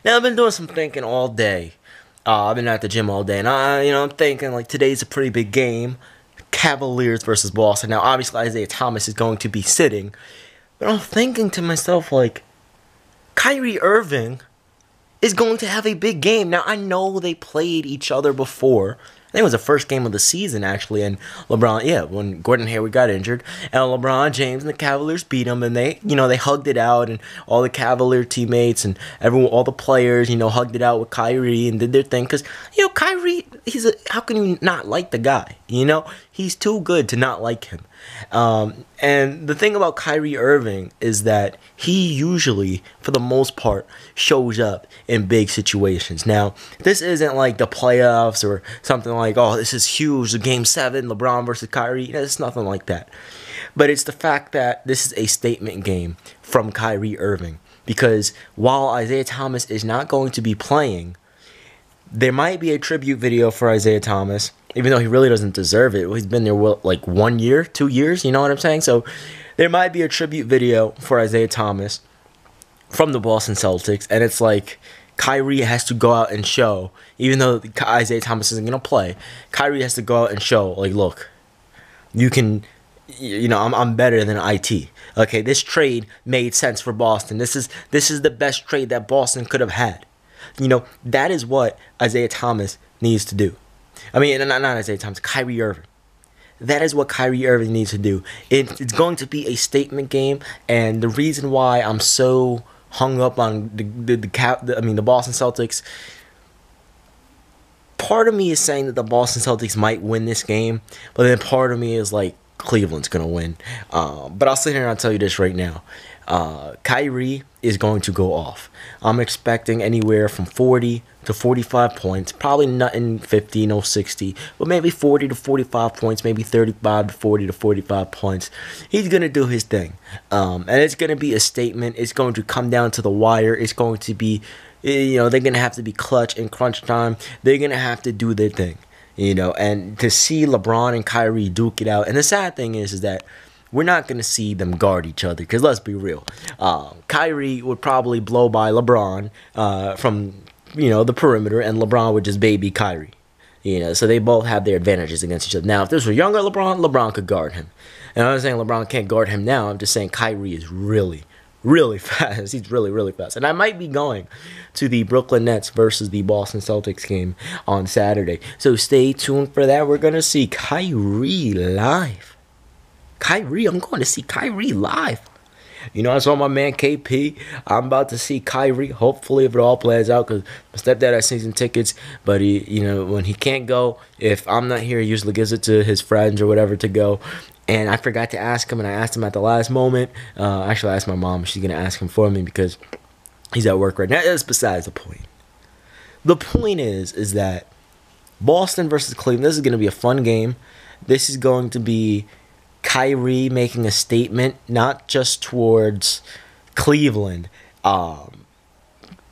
Now I've been doing some thinking all day. I've been at the gym all day, and I'm thinking like today's a pretty big game, Cavaliers versus Boston. Now obviously Isaiah Thomas is going to be sitting, but I'm thinking to myself like, Kyrie Irving is going to have a big game. Now I know they played each other before. I think it was the first game of the season, actually, and when Gordon Hayward got injured, and LeBron James and the Cavaliers beat him, and they hugged it out, and all the Cavalier teammates and all the players, hugged it out with Kyrie and did their thing, because, Kyrie, how can you not like the guy, He's too good to not like him. And the thing about Kyrie Irving is that he usually, for the most part, shows up in big situations. Now, this isn't like the playoffs or something like, oh, this is huge, the Game 7, LeBron versus Kyrie. It's nothing like that. But it's the fact that this is a statement game from Kyrie Irving. Because while Isaiah Thomas is not going to be playing, there might be a tribute video for Isaiah Thomas, even though he really doesn't deserve it. He's been there, like 1 year, 2 years, you know what I'm saying? So there might be a tribute video for Isaiah Thomas from the Boston Celtics, and it's like Kyrie has to go out and show, even though Isaiah Thomas isn't going to play, Kyrie has to go out and show, like, look, you can, I'm better than IT. Okay, this trade made sense for Boston. This is the best trade that Boston could have had. That is what Isaiah Thomas needs to do. I mean, not Isaiah Thomas, Kyrie Irving. That is what Kyrie Irving needs to do. It's going to be a statement game, and the reason why I'm so hung up on the Boston Celtics, part of me is saying that the Boston Celtics might win this game, but then part of me is like, Cleveland's going to win. But I'll sit here and I'll tell you this right now. Kyrie is going to go off. I'm expecting anywhere from 40 to 45 points. Probably nothing 50, no 60. But maybe 40 to 45 points. Maybe 35 to 40 to 45 points. He's going to do his thing. And it's going to be a statement. It's going to come down to the wire. It's going to be, they're going to have to be clutch in crunch time. They're going to have to do their thing. And to see LeBron and Kyrie duke it out. And the sad thing is that we're not going to see them guard each other. Because let's be real. Kyrie would probably blow by LeBron from, the perimeter. And LeBron would just baby Kyrie. So they both have their advantages against each other. Now, if this were younger LeBron could guard him. And I'm not saying LeBron can't guard him now. I'm just saying Kyrie is really fast. He's really fast. And I might be going to the Brooklyn Nets versus the Boston Celtics game on Saturday. So stay tuned for that. We're going to see Kyrie live. I'm going to see Kyrie live. I saw my man KP. I'm about to see Kyrie. Hopefully, if it all plans out, because my stepdad has season tickets. But he, when he can't go, if I'm not here, he usually gives it to his friends or whatever to go. And I forgot to ask him, and I asked him at the last moment. Actually, I asked my mom. She's going to ask him for me because he's at work right now. That's besides the point. The point is that Boston versus Cleveland, this is going to be a fun game. This is going to be Kyrie making a statement, not just towards Cleveland,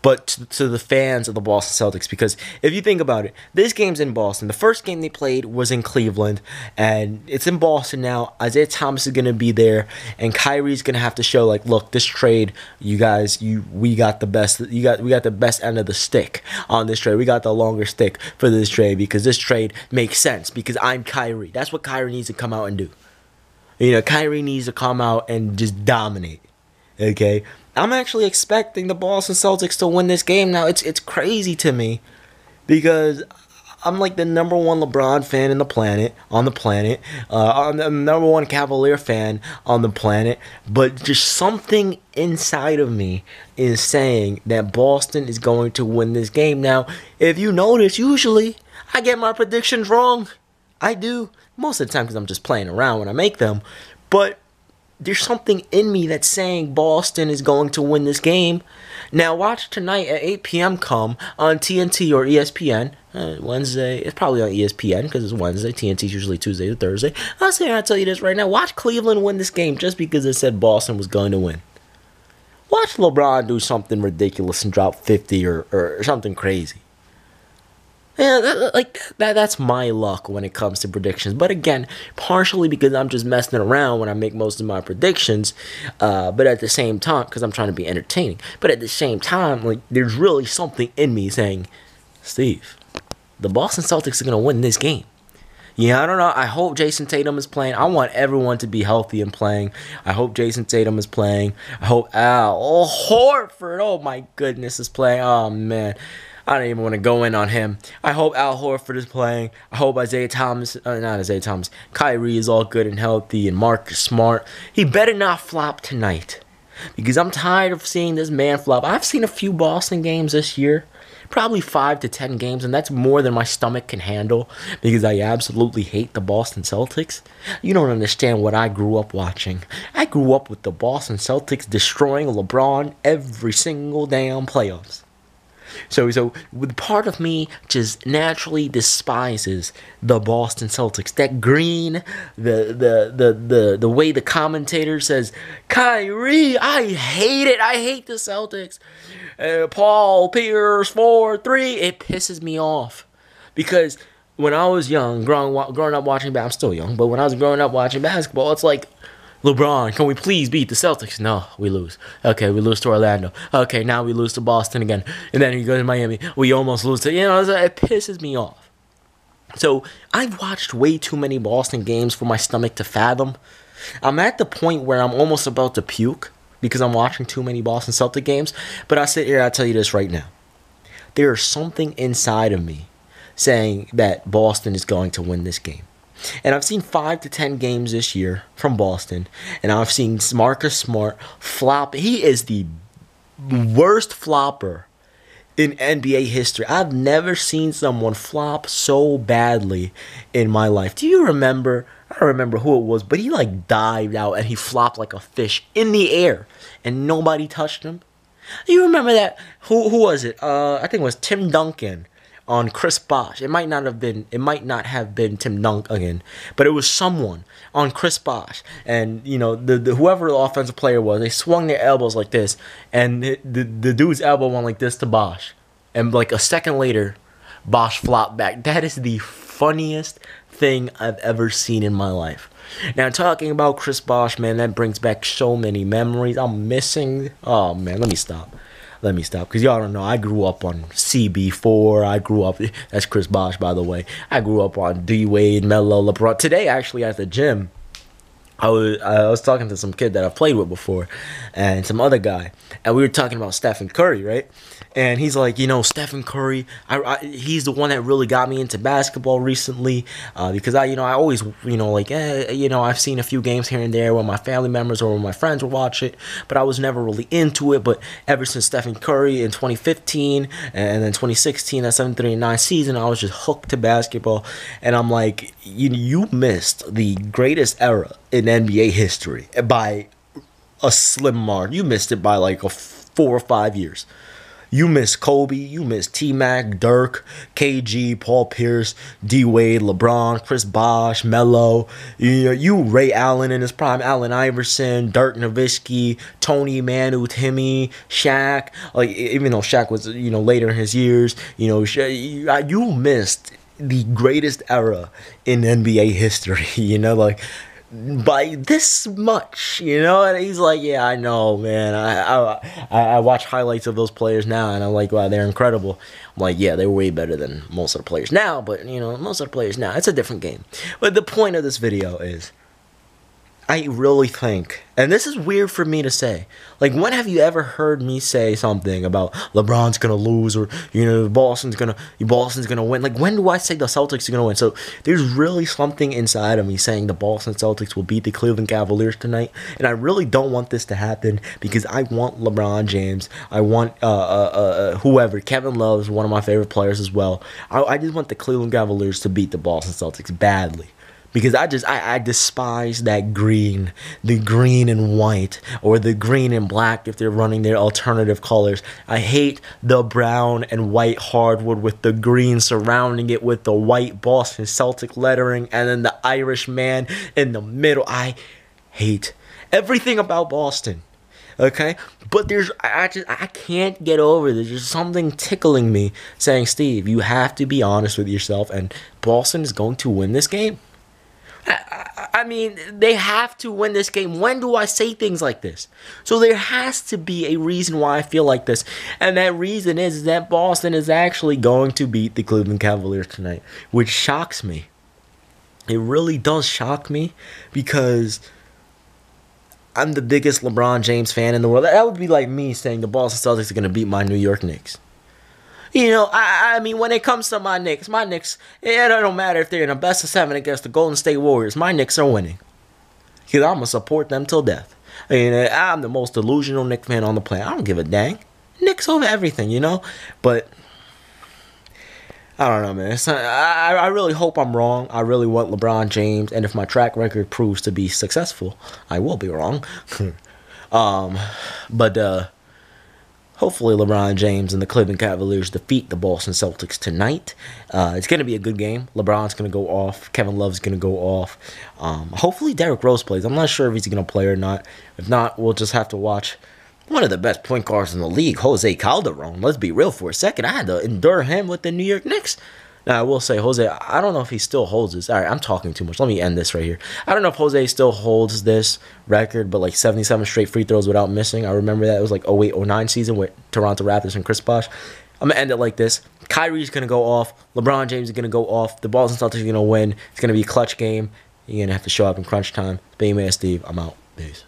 but to the fans of the Boston Celtics. Because if you think about it, this game's in Boston. The first game they played was in Cleveland, and it's in Boston now. Isaiah Thomas is going to be there, and Kyrie's going to have to show, like, look, this trade, you guys, we got the best. We got the best end of the stick on this trade. We got the longer stick for this trade because this trade makes sense because I'm Kyrie. That's what Kyrie needs to come out and do. Kyrie needs to come out and just dominate. Okay? I'm actually expecting the Boston Celtics to win this game. Now, it's crazy to me because I'm like the number one LeBron fan on the planet. I'm the number one Cavalier fan on the planet. But just something inside of me is saying that Boston is going to win this game. Now, if you notice, usually I get my predictions wrong. I do. Most of the time because I'm just playing around when I make them. But there's something in me that's saying Boston is going to win this game. Now watch tonight at 8 p.m. come on TNT or ESPN. Wednesday, it's probably on ESPN because it's Wednesday. TNT's usually Tuesday or Thursday. I'll tell you this right now. Watch Cleveland win this game just because it said Boston was going to win. Watch LeBron do something ridiculous and drop 50 or something crazy. Yeah, that's my luck when it comes to predictions. But again, partially because I'm just messing around when I make most of my predictions. But at the same time, because I'm trying to be entertaining. But at the same time, like there's really something in me saying, Steve, the Boston Celtics are gonna win this game. Yeah, I don't know. I hope Jason Tatum is playing. I want everyone to be healthy and playing. I hope Jason Tatum is playing. I hope Horford, oh my goodness, is playing. Oh man, I don't even want to go in on him. I hope Al Horford is playing. I hope Kyrie is all good and healthy, and Marcus Smart. He better not flop tonight, because I'm tired of seeing this man flop. I've seen a few Boston games this year. Probably 5 to 10 games, and that's more than my stomach can handle because I absolutely hate the Boston Celtics. You don't understand what I grew up watching. I grew up with the Boston Celtics destroying LeBron every single damn playoffs. So with part of me just naturally despises the Boston Celtics. That green, the way the commentator says, Kyrie, I hate it. I hate the Celtics. Paul Pierce 4-3. It pisses me off because when I was young, growing up watching basketball, I'm still young, but when I was growing up watching basketball, it's like, LeBron, can we please beat the Celtics? No, we lose. Okay, we lose to Orlando. Okay, now we lose to Boston again. And then he goes to Miami. We almost lose to, it pisses me off. So I've watched way too many Boston games for my stomach to fathom. I'm at the point where I'm almost about to puke because I'm watching too many Boston Celtic games. But I sit here, I'll tell you this right now. There's something inside of me saying that Boston is going to win this game. And I've seen 5 to 10 games this year from Boston, and I've seen Marcus Smart flop. He is the worst flopper in NBA history. I've never seen someone flop so badly in my life. Do you remember? I don't remember who it was, but he dived out and he flopped like a fish in the air, and nobody touched him. You remember that? Who was it? I think it was Tim Duncan on Chris Bosh. It might not have been Tim Duncan, but it was someone on Chris Bosh. And the whoever the offensive player was, they swung their elbows like this, and the dude's elbow went like this to Bosh, and like a second later, Bosh flopped back. That is the funniest thing I've ever seen in my life. Now, talking about Chris Bosh, man, that brings back so many memories. I'm missing. Oh man, let me stop, because y'all don't know, I grew up on CB4. That's Chris Bosh, by the way. I grew up on D-Wade, Melo, LeBron. Today, actually, at the gym, I was talking to some kid that I've played with before, and some other guy, and we were talking about Stephen Curry, right? And he's like, Stephen Curry, he's the one that really got me into basketball recently, because I always, I've seen a few games here and there where my family members or my friends would watch it, but I was never really into it. But ever since Stephen Curry in 2015 and then 2016, that 7-3-9 season, I was just hooked to basketball. And I'm like, you missed the greatest era in NBA history by a slim margin. You missed it by like 4 or 5 years. You miss Kobe, you miss T-Mac, Dirk, KG, Paul Pierce, D-Wade, LeBron, Chris Bosh, Melo, you Ray Allen in his prime, Allen Iverson, Dirk Nowitzki, Tony, Manu, Timmy, Shaq. Like, even though Shaq was, later in his years, you missed the greatest era in NBA history, by this much, and he's like, yeah, I know, man. I watch highlights of those players now, and I'm like, wow, they're incredible. I'm like, yeah, they're way better than most of the players now, but most of the players now, it's a different game. But the point of this video is, I really think, and this is weird for me to say, like, when have you ever heard me say something about LeBron's gonna lose, or Boston's gonna win? Like, when do I say the Celtics are gonna win? So there's really something inside of me saying the Boston Celtics will beat the Cleveland Cavaliers tonight, and I really don't want this to happen because I want LeBron James, I want whoever. Kevin Love is one of my favorite players as well. I just want the Cleveland Cavaliers to beat the Boston Celtics badly. Because I despise that green, the green and white, or the green and black if they're running their alternative colors. I hate the brown and white hardwood with the green surrounding it with the white Boston Celtic lettering and then the Irish man in the middle. I hate everything about Boston. Okay, but I can't get over this. There's something tickling me saying, Steve, you have to be honest with yourself, and Boston is going to win this game. I mean, they have to win this game. When do I say things like this? So there has to be a reason why I feel like this. And that reason is that Boston is actually going to beat the Cleveland Cavaliers tonight, which shocks me. It really does shock me because I'm the biggest LeBron James fan in the world. That would be like me saying the Boston Celtics are going to beat my New York Knicks. You know, I mean, when it comes to my Knicks, it don't matter if they're in a best of 7 against the Golden State Warriors. My Knicks are winning. Because I'm going to support them till death. I mean, I'm the most delusional Knicks fan on the planet. I don't give a dang. Knicks over everything, you know? But I don't know, man. I really hope I'm wrong. I really want LeBron James. And if my track record proves to be successful, I will be wrong. But hopefully LeBron James and the Cleveland Cavaliers defeat the Boston Celtics tonight. It's going to be a good game. LeBron's going to go off. Kevin Love's going to go off. Hopefully Derrick Rose plays. I'm not sure if he's going to play or not. If not, we'll just have to watch one of the best point guards in the league, Jose Calderon. Let's be real for a second. I had to endure him with the New York Knicks. Now, I will say, Jose, I don't know if he still holds this. All right, I'm talking too much. Let me end this right here. I don't know if Jose still holds this record, but like 77 straight free throws without missing. I remember that. It was like 08-09 season with Toronto Raptors and Chris Bosh. I'm going to end it like this. Kyrie's going to go off. LeBron James is going to go off. The Boston Celtics are going to win. It's going to be a clutch game. You're going to have to show up in crunch time. It's been man, Steve. I'm out. Peace.